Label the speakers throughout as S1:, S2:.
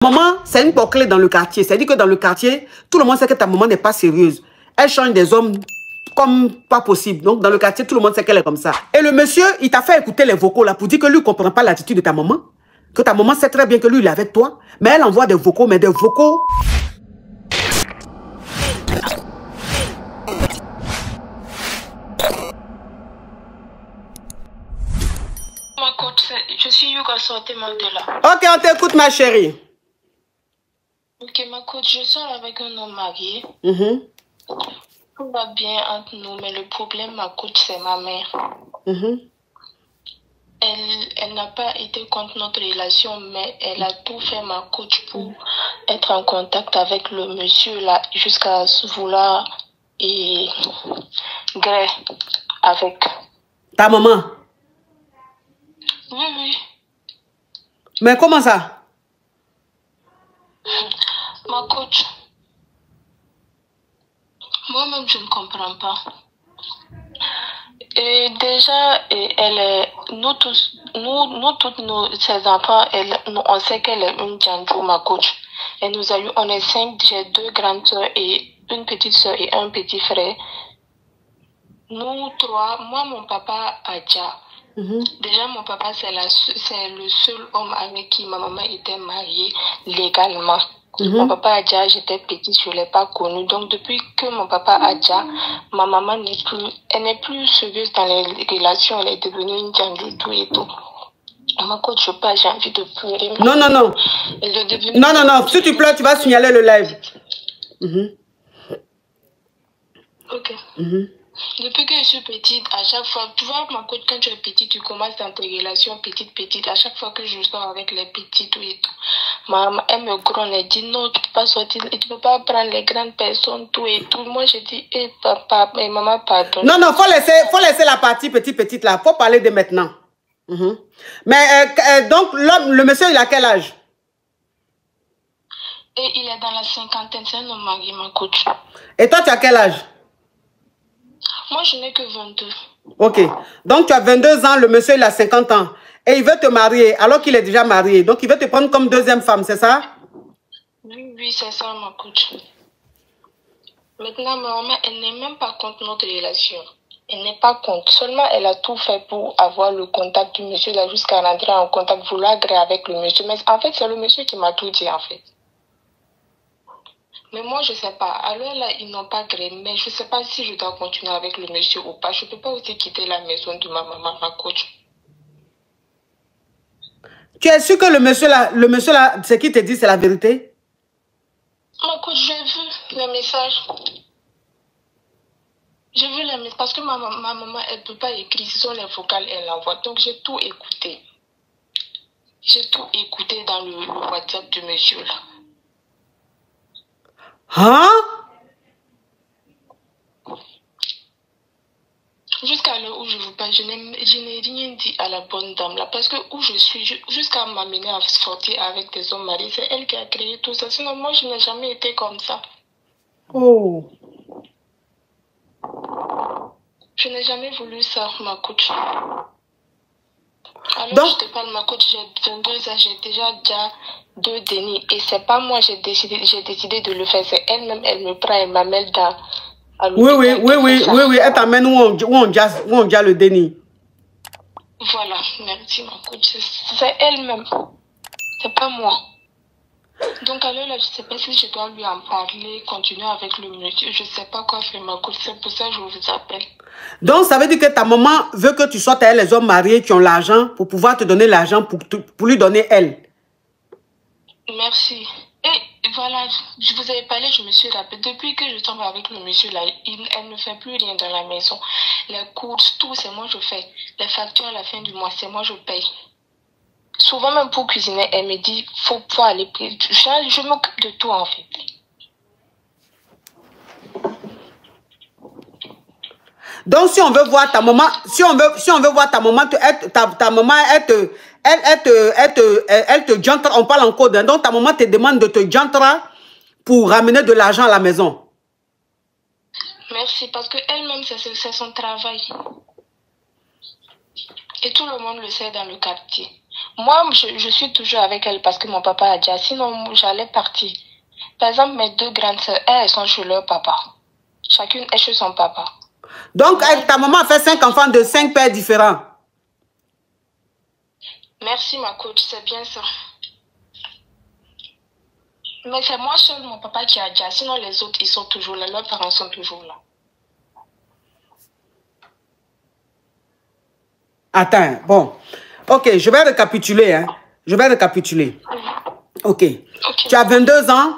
S1: Maman, c'est une porte clé dans le quartier. C'est-à-dire que dans le quartier, tout le monde sait que ta maman n'est pas sérieuse. Elle change des hommes comme pas possible. Donc, dans le quartier, tout le monde sait qu'elle est comme ça. Et le monsieur, il t'a fait écouter les vocaux là pour dire que lui ne comprend pas l'attitude de ta maman. Que ta maman sait très bien que lui, il est avec toi. Mais elle envoie des vocaux, mais des vocaux...
S2: Ma coach, je suis Yuka sortez Mandela.
S1: Ok, on t'écoute, ma chérie.
S2: Ok, ma coach, je sors avec un homme marié. Tout va bien entre nous, mais le problème, ma coach, c'est ma mère. Elle n'a pas été contre notre relation, mais elle a tout fait, ma coach, pour être en contact avec le monsieur là, jusqu'à vouloir et gré avec.
S1: Ta maman?
S2: Oui, oui.
S1: Mais comment ça?
S2: Ma coach, moi-même, je ne comprends pas. Et déjà, nous tous, ses enfants, on sait qu'elle est une Django, ma coach. Et on est 5, j'ai 2 grandes soeurs et une petite soeur et un petit frère. Nous 3, moi, mon papa, Adja. Déjà, mon papa, c'est le seul homme avec qui ma maman était mariée légalement. Mon papa Adja, j'étais petite, je ne l'ai pas connu. Donc, depuis que mon papa Adja, ma maman n'est plus sérieuse dans les relations. Elle est devenue une Django, tout et tout. Ma coach, je pas, j'ai envie de pleurer.
S1: Non, non, non. Non. Si tu pleures, tu vas signaler le live.
S2: Ok. Depuis que je suis petite, à chaque fois, tu vois, ma coach, quand tu es petite, tu commences dans tes relations petites. À chaque fois que je sors avec les petites et tout, maman, elle me gronde, elle dit non, tu peux pas sortir, tu peux pas prendre les grandes personnes, tout et tout. Moi, je dis, papa, maman, pardon.
S1: Non, faut laisser la partie petite là. Faut parler de maintenant. Mais donc, le monsieur, il a quel âge?
S2: Et il est dans la cinquantaine, c'est un homme marié, ma coach.
S1: Et toi, tu as quel âge?
S2: Moi, je n'ai que 22.
S1: Ok. Donc, tu as 22 ans, le monsieur, il a 50 ans. Et il veut te marier, alors qu'il est déjà marié. Donc, il veut te prendre comme deuxième femme, c'est ça?
S2: Oui, c'est ça, ma coach. Maintenant, ma maman, elle n'est même pas contre notre relation. Elle n'est pas contre. Seulement, elle a tout fait pour avoir le contact du monsieur, là, jusqu'à rentrer en contact, vouloir agréer avec le monsieur. Mais en fait, c'est le monsieur qui m'a tout dit, en fait. Mais moi, je ne sais pas. Alors là, ils n'ont pas gré. Mais je ne sais pas si je dois continuer avec le monsieur ou pas. Je ne peux pas aussi quitter la maison de ma maman, ma coach.
S1: Tu es sûr que le monsieur là, ce qu'il te dit, c'est la vérité?
S2: Ma coach, j'ai vu les messages. J'ai vu les messages. Parce que ma maman, elle ne peut pas écrire. Ce sont les vocales, elle l'envoie. Donc, j'ai tout écouté. J'ai tout écouté dans le WhatsApp du monsieur là.
S1: Hein?
S2: Jusqu'à l'heure où je vous parle, je n'ai rien dit à la bonne dame là. Parce que où je suis, jusqu'à m'amener à sortir avec des hommes mariés, c'est elle qui a créé tout ça. Sinon, moi, je n'ai jamais été comme ça.
S1: Oh.
S2: Je n'ai jamais voulu ça, ma coach. Alors,
S1: donc,
S2: je te parle, ma coach, j'ai 22 ans, j'ai déjà 2 dénis. Et c'est pas moi, j'ai décidé de le faire. C'est elle-même, elle me prend, elle m'amène dans...
S1: Oui, elle t'amène où on déjà le déni.
S2: Voilà, merci, ma coach. C'est elle-même. C'est pas moi. Donc, alors là, je ne sais pas si je dois lui en parler, continuer avec le monsieur. Je ne sais pas quoi faire, ma coach. C'est pour ça que je vous appelle.
S1: Donc, ça veut dire que ta maman veut que tu sortes avec les hommes mariés qui ont l'argent pour pouvoir te donner l'argent pour lui donner elle.
S2: Merci. Et voilà, je vous avais parlé, je me suis rappelé. Depuis que je tombe avec le monsieur là, elle ne fait plus rien dans la maison. Les courses, tout, c'est moi je fais. Les factures à la fin du mois, c'est moi je paye. Souvent même pour cuisiner, elle me dit, faut aller payer. Je m'occupe de tout en fait.
S1: Donc, si on veut voir ta maman, si on veut voir ta maman, ta maman, elle te jantre, on parle en code. Hein. Donc, ta maman te demande de te jantre pour ramener de l'argent à la maison.
S2: Merci, parce qu'elle-même, c'est son travail. Et tout le monde le sait dans le quartier. Moi, je suis toujours avec elle parce que mon papa a déjà. Sinon, j'allais partir. Par exemple, mes deux grandes sœurs, elles sont chez leur papa. Chacune est chez son papa.
S1: Donc, ta maman a fait 5 enfants de 5 pères différents.
S2: Merci, ma coach, c'est bien ça. Mais c'est moi seul, mon papa qui a déjà. Sinon, les autres, ils sont toujours là. Leurs parents sont toujours là.
S1: Attends, bon. Ok, je vais récapituler. Hein. Je vais récapituler. Ok. Tu as 22 ans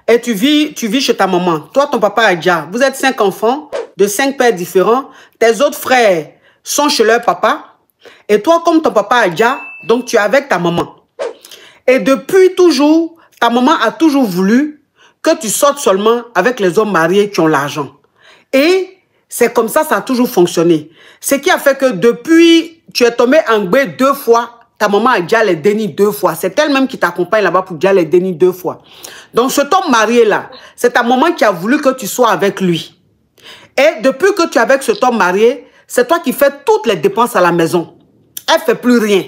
S1: et tu vis chez ta maman. Toi, ton papa a déjà. Vous êtes 5 enfants de 5 pères différents. Tes autres frères sont chez leur papa. Et toi, comme ton papa a déjà, donc tu es avec ta maman. Et depuis toujours, ta maman a toujours voulu que tu sortes seulement avec les hommes mariés qui ont l'argent. Et c'est comme ça, ça a toujours fonctionné. Ce qui a fait que depuis, tu es tombé en gbé 2 fois, ta maman a déjà les dénis 2 fois. C'est elle-même qui t'accompagne là-bas pour déjà les dénis 2 fois. Donc, cet homme marié-là, c'est ta maman qui a voulu que tu sois avec lui. Et depuis que tu es avec cet homme marié, c'est toi qui fais toutes les dépenses à la maison. Elle ne fait plus rien.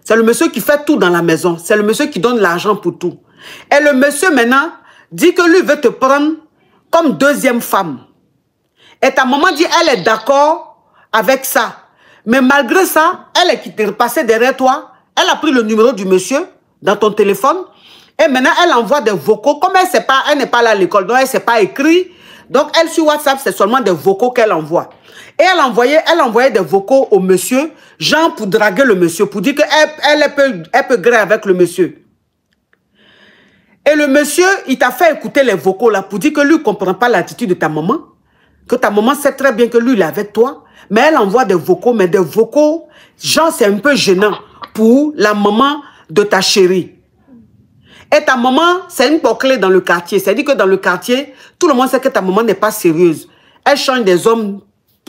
S1: C'est le monsieur qui fait tout dans la maison. C'est le monsieur qui donne l'argent pour tout. Et le monsieur maintenant dit que lui veut te prendre comme deuxième femme. Et ta maman dit elle est d'accord avec ça. Mais malgré ça, elle est qui t'est repassée derrière toi. Elle a pris le numéro du monsieur dans ton téléphone. Et maintenant, elle envoie des vocaux. Comme elle n'est pas là à l'école, donc elle ne sait pas écrire. Donc, elle, sur WhatsApp, c'est seulement des vocaux qu'elle envoie. Et elle envoyait des vocaux au monsieur, genre pour draguer le monsieur, pour dire qu'elle peut griller avec le monsieur. Et le monsieur, il t'a fait écouter les vocaux là, pour dire que lui ne comprend pas l'attitude de ta maman. Que ta maman sait très bien que lui, il est avec toi. Mais elle envoie des vocaux, mais des vocaux, genre, c'est un peu gênant pour la maman de ta chérie. Et ta maman, c'est une clé dans le quartier. C'est-à-dire que dans le quartier, tout le monde sait que ta maman n'est pas sérieuse. Elle change des hommes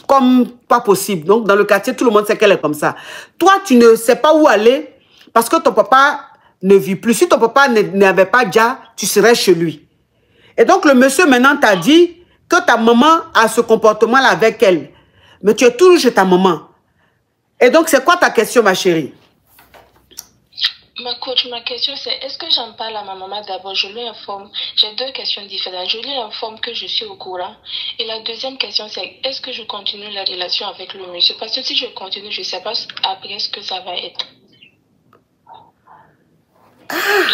S1: comme pas possible. Donc, dans le quartier, tout le monde sait qu'elle est comme ça. Toi, tu ne sais pas où aller parce que ton papa ne vit plus. Si ton papa n'avait pas déjà, tu serais chez lui. Et donc, le monsieur maintenant t'a dit que ta maman a ce comportement-là avec elle. Mais tu es toujours chez ta maman. Et donc, c'est quoi ta question, ma chérie?
S2: Ma coach, ma question c'est, est-ce que j'en parle à ma maman d'abord? Je lui informe. J'ai 2 questions différentes. Je lui informe que je suis au courant. Et la deuxième question c'est, est-ce que je continue la relation avec le monsieur? Parce que si je continue, je ne sais pas après ce que ça va être.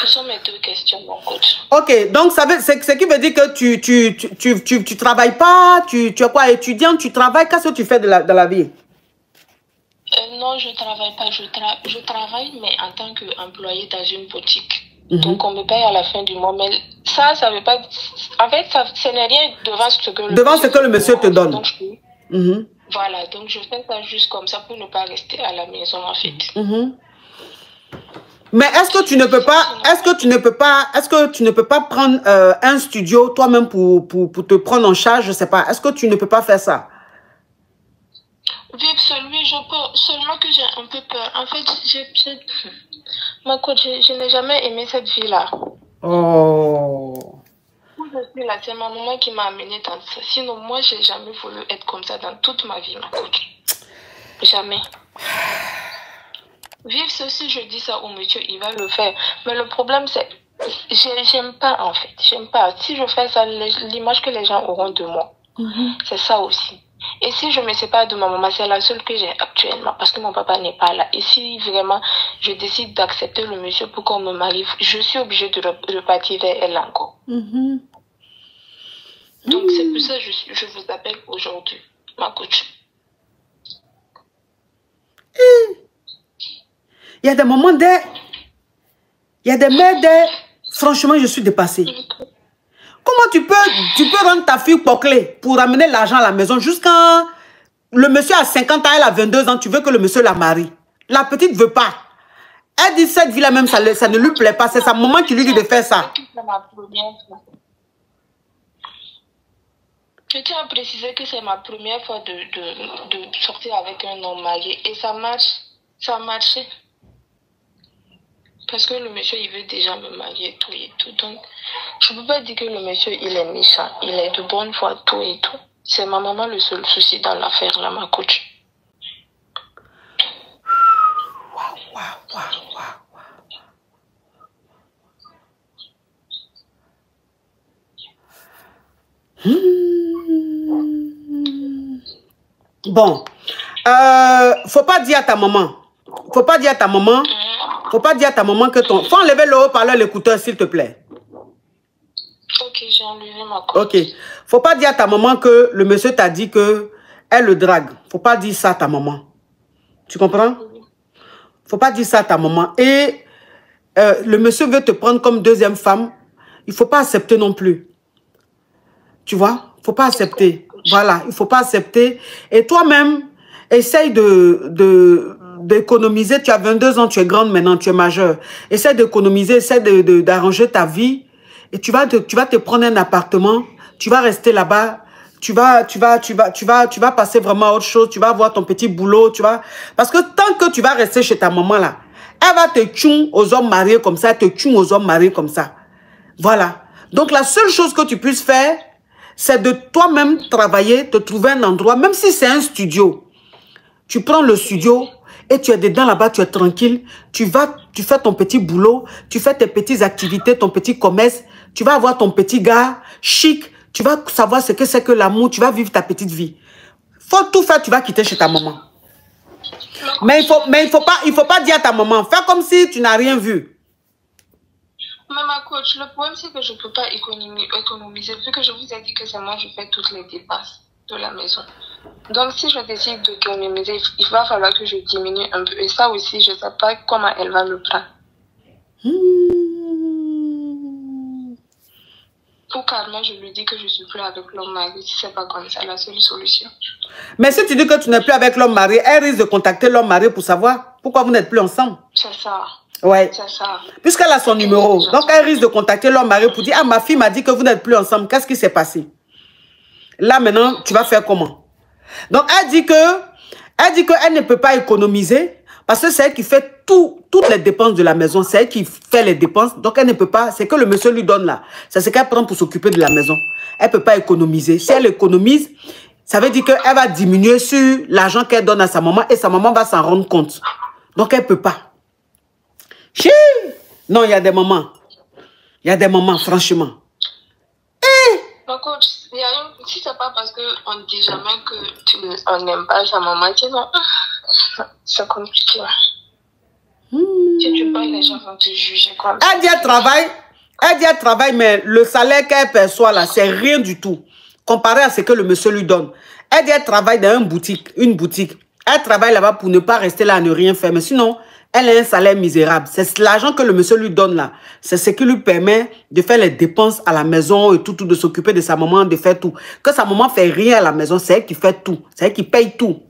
S2: Ce sont mes 2 questions, mon coach.
S1: Ok, donc c'est ce qui veut dire que tu travailles pas, tu es quoi, étudiante, tu travailles, qu'est-ce que tu fais de la vie?
S2: Non, je ne travaille pas. Je travaille, mais en tant qu'employé dans une boutique. Donc, on me paye à la fin du mois. Mais ça veut pas... En fait, ce n'est rien devant ce que le monsieur te donne. Donc, voilà, donc je fais ça juste comme ça pour ne pas rester à la maison, en fait.
S1: Mais est-ce que tu ne peux pas prendre un studio toi-même pour te prendre en charge, je sais pas. Est-ce que tu ne peux pas faire ça?
S2: Vivre celui, je peux, seulement que j'ai un peu peur. En fait, ma coach, je n'ai jamais aimé cette vie-là.
S1: Oh.
S2: Je suis là, c'est ma maman qui m'a amenée dans ça. Sinon, moi, j'ai jamais voulu être comme ça dans toute ma vie, ma coach. Jamais. Vivre ceci, je dis ça au monsieur, il va le faire. Mais le problème, c'est, j'aime pas, en fait. J'aime pas. Si je fais ça, l'image que les gens auront de moi, c'est ça aussi. Et si je me sépare de ma maman, c'est la seule que j'ai actuellement, parce que mon papa n'est pas là. Et si vraiment je décide d'accepter le monsieur pour qu'on me marie, je suis obligée de repartir vers elle encore. Donc c'est pour ça que je vous appelle aujourd'hui, ma coach.
S1: Il y a des moments il y a des mères franchement, je suis dépassée. Comment tu peux rendre ta fille clé pour ramener l'argent à la maison jusqu'à... Le monsieur a 50 ans, elle a 22 ans, tu veux que le monsieur la marie. La petite ne veut pas. Elle dit cette vie-là même, ça ne lui plaît pas. C'est sa maman qui lui dit de faire ça.
S2: Je tiens à préciser que c'est ma première fois de sortir avec un homme marié. Et ça marche. Ça a marché. Parce que le monsieur, il veut déjà me marier, tout et tout. Donc, je ne peux pas dire que le monsieur, il est méchant. Il est de bonne foi, tout et tout. C'est ma maman le seul souci dans l'affaire, là, ma coach.
S1: Waouh. Bon. Faut pas dire à ta maman. Faut pas dire à ta maman. Faut pas dire à ta maman que ton... Faut enlever le haut-parleur, l'écouteur, s'il te plaît.
S2: Ok, j'ai enlevé ma coach.
S1: Ok. Faut pas dire à ta maman que le monsieur t'a dit que elle le drague. Faut pas dire ça à ta maman. Tu comprends? Faut pas dire ça à ta maman. Et le monsieur veut te prendre comme deuxième femme. Il faut pas accepter non plus. Tu vois? Faut pas accepter. Voilà, il faut pas accepter. Et toi-même, essaye d'économiser. Tu as 22 ans, tu es grande maintenant, tu es majeure. Essaye d'économiser, essaye d'arranger ta vie. Et tu vas te prendre un appartement. Tu vas rester là-bas. Tu vas passer vraiment à autre chose. Tu vas avoir ton petit boulot. Parce que tant que tu vas rester chez ta maman là, elle va te tchoum aux hommes mariés comme ça, te tchoum aux hommes mariés comme ça. Voilà. Donc la seule chose que tu puisses faire, c'est de toi-même travailler, te trouver un endroit, même si c'est un studio. Tu prends le studio et tu es dedans là-bas, tu es tranquille. Tu fais ton petit boulot, tu fais tes petites activités, ton petit commerce. Tu vas avoir ton petit gars chic. Tu vas savoir ce que c'est que l'amour. Tu vas vivre ta petite vie. Faut tout faire, tu vas quitter chez ta maman. Mais il faut pas dire à ta maman. Fais comme si tu n'as rien vu.
S2: Mais ma coach, le problème c'est que je ne peux pas économiser vu que je vous ai dit que c'est moi qui fais toutes les dépenses de la maison. Donc si je décide d'économiser, il va falloir que je diminue un peu. Et ça aussi, je ne sais pas comment elle va le prendre. Ou carrément, je lui dis que je ne suis plus avec l'homme marié. Si ce n'est pas comme ça, la seule solution.
S1: Mais si tu dis que tu n'es plus avec l'homme marié, elle risque de contacter l'homme marié pour savoir pourquoi vous n'êtes plus ensemble.
S2: C'est ça.
S1: Ouais.
S2: C'est ça.
S1: Puisqu'elle a son numéro. Donc, elle risque de contacter l'homme marié pour dire, ah, ma fille m'a dit que vous n'êtes plus ensemble. Qu'est-ce qui s'est passé? Là, maintenant, tu vas faire comment? Donc, elle dit qu'elle ne peut pas économiser parce que c'est elle qui fait toutes les dépenses de la maison. C'est elle qui fait les dépenses. Donc, elle ne peut pas. C'est que le monsieur lui donne là. C'est ce qu'elle prend pour s'occuper de la maison. Elle ne peut pas économiser. Si elle économise, ça veut dire qu'elle va diminuer sur l'argent qu'elle donne à sa maman et sa maman va s'en rendre compte. Donc, elle ne peut pas. Chi! Non, il y a des moments. Il y a des moments, franchement.
S2: Donc, coach, si c'est pas parce qu'on ne dit jamais qu'on n'aime pas sa maman, sinon, c'est compliqué. Si tu parles, les gens vont te juger comme ça.
S1: Elle dit elle travaille, mais le salaire qu'elle perçoit là, c'est rien du tout. Comparé à ce que le monsieur lui donne. Elle dit elle travaille dans une boutique. Elle travaille là-bas pour ne pas rester là à ne rien faire. Mais sinon, elle a un salaire misérable. C'est l'argent que le monsieur lui donne là. C'est ce qui lui permet de faire les dépenses à la maison et tout, de s'occuper de sa maman, de faire tout. Que sa maman fait rien à la maison, c'est elle qui fait tout. C'est elle qui paye tout.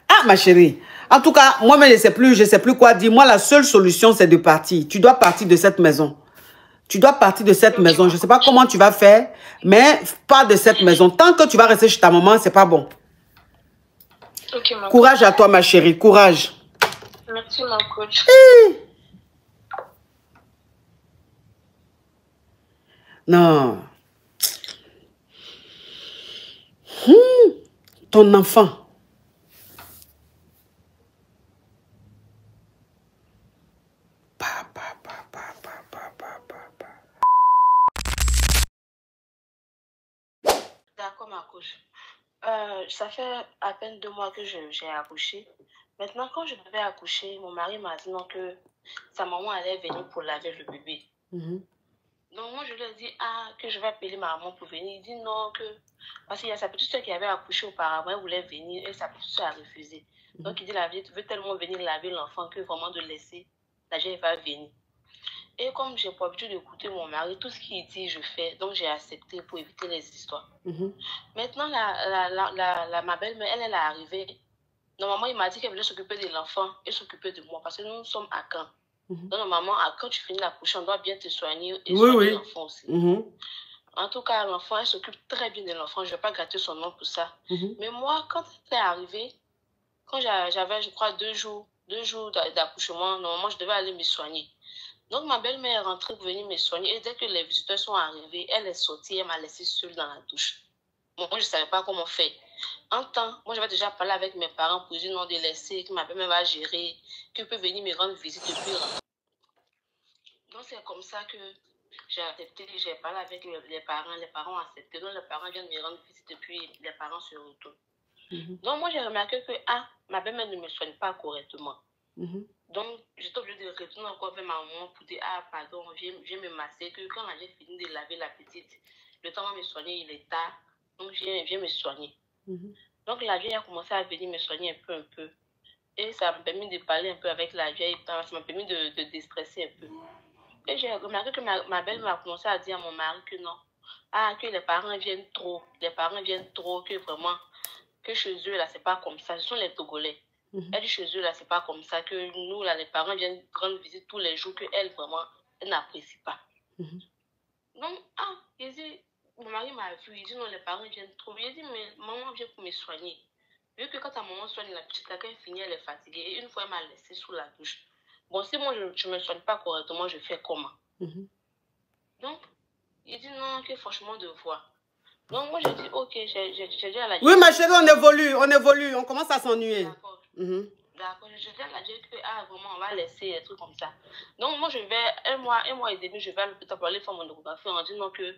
S1: Ah, ma chérie. En tout cas, moi-même, je ne sais plus quoi dire. Moi, la seule solution, c'est de partir. Tu dois partir de cette maison. Tu dois partir de cette maison. Je ne sais pas comment tu vas faire, mais pars de cette maison. Tant que tu vas rester chez ta maman, c'est pas bon.
S2: Okay,
S1: courage à toi, ma chérie. Courage.
S2: Merci, ma coach.
S1: Non. Ton enfant.
S2: D'accord, ma coach. Ça fait à peine 2 mois que j'ai accouché. Maintenant, quand je devais accoucher, mon mari m'a dit non, que sa maman allait venir pour laver le bébé. Donc, moi, je lui ai dit que je vais appeler ma maman pour venir. Il dit non, parce qu'il y a sa petite soeur qui avait accouché auparavant, elle voulait venir et sa petite soeur a refusé. Donc, il dit la vie, tu veux tellement venir laver l'enfant que vraiment de laisser, la jeune va venir. Et comme j'ai pas l'habitude d'écouter mon mari, tout ce qu'il dit, je fais. Donc, j'ai accepté pour éviter les histoires. Maintenant, ma belle-mère, elle est arrivée. Normalement, il m'a dit qu'elle voulait s'occuper de l'enfant et s'occuper de moi parce que nous sommes à Caen. Donc, normalement, quand tu finis l'accouchement, on doit bien te soigner et soigner l'enfant aussi. En tout cas, l'enfant, elle s'occupe très bien de l'enfant. Je ne vais pas gâter son nom pour ça. Mais moi, quand elle est arrivée, quand j'avais, je crois, 2 jours d'accouchement, normalement, je devais aller me soigner. Donc, ma belle-mère est rentrée pour venir me soigner. Et dès que les visiteurs sont arrivés, elle est sortie, elle m'a laissée seule dans la douche. Bon, moi, je ne savais pas comment faire. En temps, moi, j'avais déjà parlé avec mes parents pour dire non, de laisser, que ma belle-mère va gérer, qu'elle peut venir me rendre visite depuis. Donc, c'est comme ça que J'ai accepté, j'ai parlé avec les parents ont accepté. Donc, les parents viennent me rendre visite et puis les parents se retournent. Donc, moi, j'ai remarqué que, ma belle-mère ne me soigne pas correctement. Donc, j'étais obligée de retourner encore vers ma maman pour dire, pardon, viens me masser. Que quand j'ai fini de laver la petite, le temps de me soigner, il est tard. Donc, viens me soigner. Donc, la vieille a commencé à venir me soigner un peu. Et ça m'a permis de parler un peu avec la vieille. Ça m'a permis de déstresser un peu. Et j'ai remarqué que ma belle-mère a commencé à dire à mon mari que non. Que les parents viennent trop. Les parents viennent trop, que vraiment, que chez eux, là, c'est pas comme ça. Ce sont les Togolais. Elle dit chez eux, là, c'est pas comme ça. Que nous, là, les parents viennent rendre visite tous les jours, qu'elle, vraiment, elle n'apprécie pas. Donc, il dit, mon mari m'a vu, il dit non, les parents viennent trop. Il dit, mais maman vient pour me soigner. Vu que quand ta maman soigne la petite, quand elle finit, elle est fatiguée. Et une fois, elle m'a laissé sous la douche. Bon, si moi, je ne me soigne pas correctement, je fais comment? Donc, il dit non, que franchement, de voir. Donc, moi, j'ai dit, ok, j'ai dit à la
S1: oui, ma chérie, on évolue, on commence à s'ennuyer.
S2: D'accord. D'accord, j'ai dit à la Dieu que, vraiment, on va laisser des trucs comme ça. Donc, moi, je vais, un mois et demi, je vais à l'hôpital pour aller faire mon échographie en disant que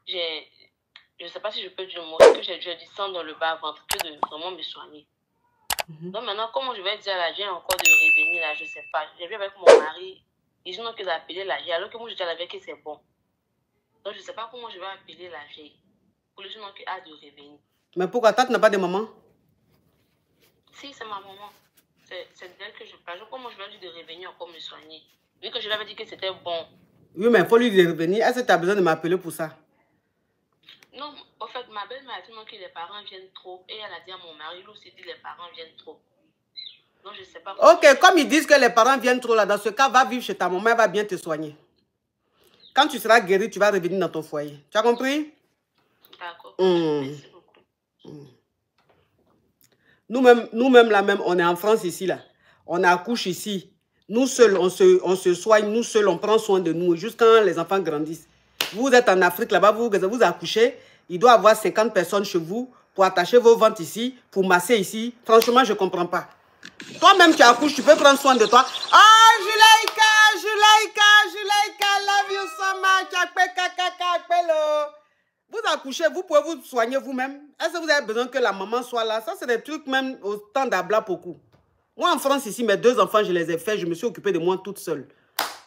S2: je ne sais pas si je peux dire le mot, que j'ai du sang dans le bas-ventre, que de vraiment me soigner. Donc maintenant, comment je vais dire à la vieille encore de revenir là, je ne sais pas. J'ai vu avec mon mari, ils disent non que d'appeler la vieille, alors que moi je dis à la vieille que c'est bon. Donc je ne sais pas comment je vais appeler la vieille pour lui dire non que de revenir.
S1: Mais pourquoi toi tu n'as pas de maman?
S2: Si, c'est ma maman. C'est d'elle que je parle. Comment je vais lui dire de revenir encore me soigner? Vu que je lui avais dit que c'était bon.
S1: Oui, mais il faut lui dire de revenir. Est-ce que tu as besoin de m'appeler pour ça?
S2: Non, en fait, ma belle m'a dit que les parents viennent trop. Et elle a dit à mon mari, lui aussi dit les parents viennent trop. Donc, je ne sais pas.
S1: Ok, comme ils disent que les parents viennent trop là, dans ce cas, va vivre chez ta maman, elle va bien te soigner. Quand tu seras guéri, tu vas revenir dans ton foyer. Tu as compris?
S2: D'accord. Merci beaucoup.
S1: Nous-mêmes là même, on est en France ici là. On accouche ici. Nous seuls, on se soigne, nous seuls, on prend soin de nous jusqu'à quand les enfants grandissent. Vous êtes en Afrique là-bas, vous accouchez, il doit y avoir 50 personnes chez vous pour attacher vos ventres ici, pour masser ici. Franchement, je ne comprends pas. Toi-même, tu accouches, tu peux prendre soin de toi. Juleika, love you so much. Vous accouchez, vous pouvez vous soigner vous-même. Est-ce que vous avez besoin que la maman soit là? Ça, c'est des trucs même au temps d'Abla beaucoup. Moi, en France, ici, mes 2 enfants, je les ai faits. Je me suis occupée de moi toute seule.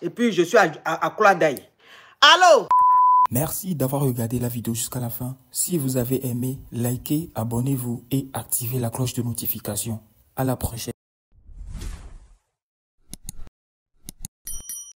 S1: Et puis, je suis à Kloadaï. Allô?
S3: Merci d'avoir regardé la vidéo jusqu'à la fin. Si vous avez aimé, likez, abonnez-vous et activez la cloche de notification. À la prochaine.